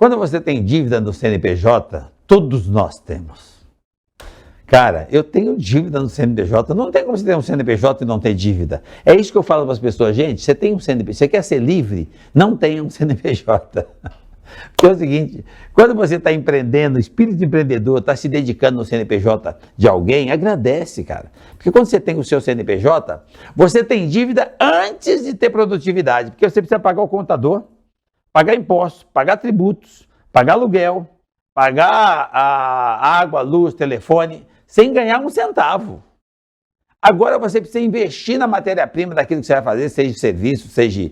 Quando você tem dívida no CNPJ, todos nós temos. Cara, eu tenho dívida no CNPJ, não tem como você ter um CNPJ e não ter dívida. É isso que eu falo para as pessoas, gente, você tem um CNPJ, você quer ser livre, não tenha um CNPJ. Porque é o seguinte, quando você está empreendendo, espírito empreendedor, está se dedicando no CNPJ de alguém, agradece, cara. Porque quando você tem o seu CNPJ, você tem dívida antes de ter produtividade, porque você precisa pagar o contador, pagar impostos, pagar tributos, pagar aluguel, pagar a água, luz, telefone, sem ganhar um centavo. Agora você precisa investir na matéria-prima daquilo que você vai fazer, seja serviço, seja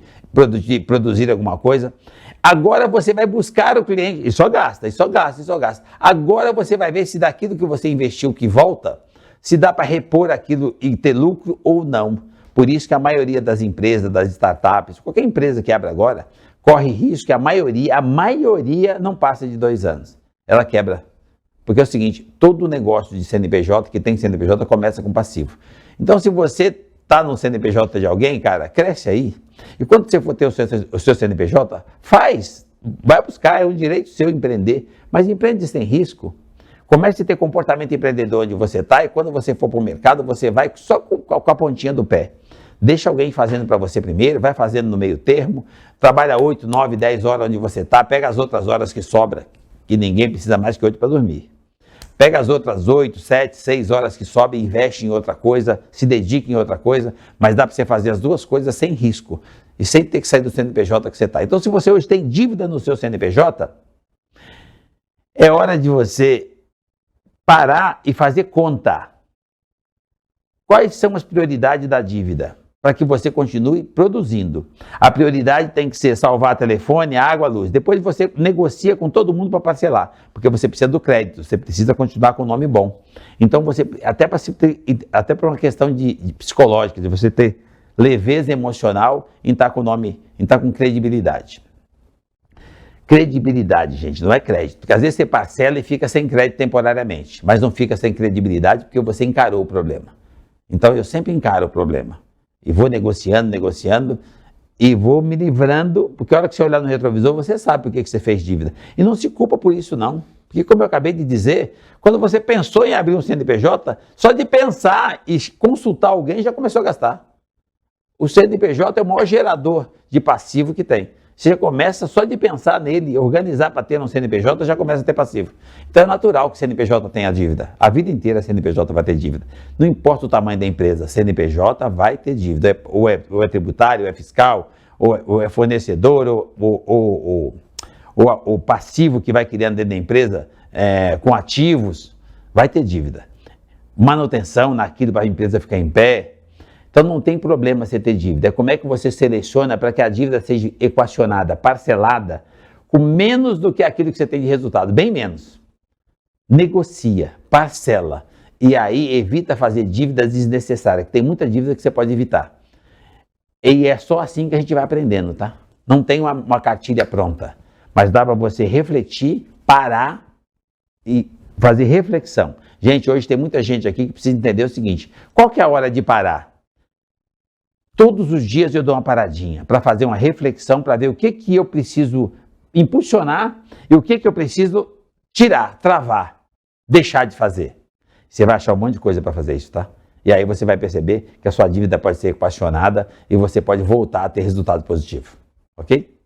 produzir alguma coisa. Agora você vai buscar o cliente, e só gasta, e só gasta, e só gasta. Agora você vai ver se daquilo que você investiu que volta, se dá para repor aquilo e ter lucro ou não. Por isso que a maioria das empresas, das startups, qualquer empresa que abre agora, corre risco que a maioria não passa de 2 anos. Ela quebra. Porque é o seguinte, todo negócio de CNPJ, que tem CNPJ, começa com passivo. Então, se você está no CNPJ de alguém, cara, cresce aí. E quando você for ter o seu CNPJ, vai buscar, é um direito seu empreender, mas empreende sem risco. Comece a ter comportamento empreendedor onde você está e quando você for para o mercado, você vai só com a pontinha do pé. Deixa alguém fazendo para você primeiro, vai fazendo no meio termo, trabalha 8, 9, 10 horas onde você está, pega as outras horas que sobra, que ninguém precisa mais que 8 para dormir. Pega as outras 8, 7, 6 horas que sobem, investe em outra coisa, se dedica em outra coisa, mas dá para você fazer as duas coisas sem risco e sem ter que sair do CNPJ que você está. Então, se você hoje tem dívida no seu CNPJ, é hora de você parar e fazer conta. Quais são as prioridades da dívida? Para que você continue produzindo. A prioridade tem que ser salvar telefone, água, luz. Depois você negocia com todo mundo para parcelar, porque você precisa do crédito, você precisa continuar com um nome bom. Então, você até para uma questão de psicológica, de você ter leveza emocional em estar com nome, em estar com credibilidade. Credibilidade, gente, não é crédito. Porque às vezes você parcela e fica sem crédito temporariamente, mas não fica sem credibilidade porque você encarou o problema. Então, eu sempre encaro o problema. E vou negociando, e vou me livrando, porque a hora que você olhar no retrovisor, você sabe por que você fez dívida. E não se culpa por isso, não. Porque, como eu acabei de dizer, quando você pensou em abrir um CNPJ, só de pensar e consultar alguém, já começou a gastar. O CNPJ é o maior gerador de passivo que tem. Você já começa só de pensar nele, organizar para ter um CNPJ, já começa a ter passivo. Então é natural que o CNPJ tenha dívida. A vida inteira a CNPJ vai ter dívida. Não importa o tamanho da empresa, CNPJ vai ter dívida. Ou é tributário, ou é fiscal, ou é fornecedor, ou o passivo que vai criando dentro da empresa, com ativos, vai ter dívida. Manutenção naquilo para a empresa ficar em pé. Então não tem problema você ter dívida. É como é que você seleciona para que a dívida seja equacionada, parcelada, com menos do que aquilo que você tem de resultado, bem menos. Negocia, parcela, e aí evita fazer dívidas desnecessárias, que tem muita dívida que você pode evitar. E é só assim que a gente vai aprendendo, tá? Não tem uma cartilha pronta, mas dá para você refletir, parar e fazer reflexão. Gente, hoje tem muita gente aqui que precisa entender o seguinte, qual que é a hora de parar? Todos os dias eu dou uma paradinha para fazer uma reflexão, para ver o que eu preciso impulsionar e o que eu preciso tirar, travar, deixar de fazer. Você vai achar um monte de coisa para fazer isso, tá? E aí você vai perceber que a sua dívida pode ser equacionada e você pode voltar a ter resultado positivo, ok?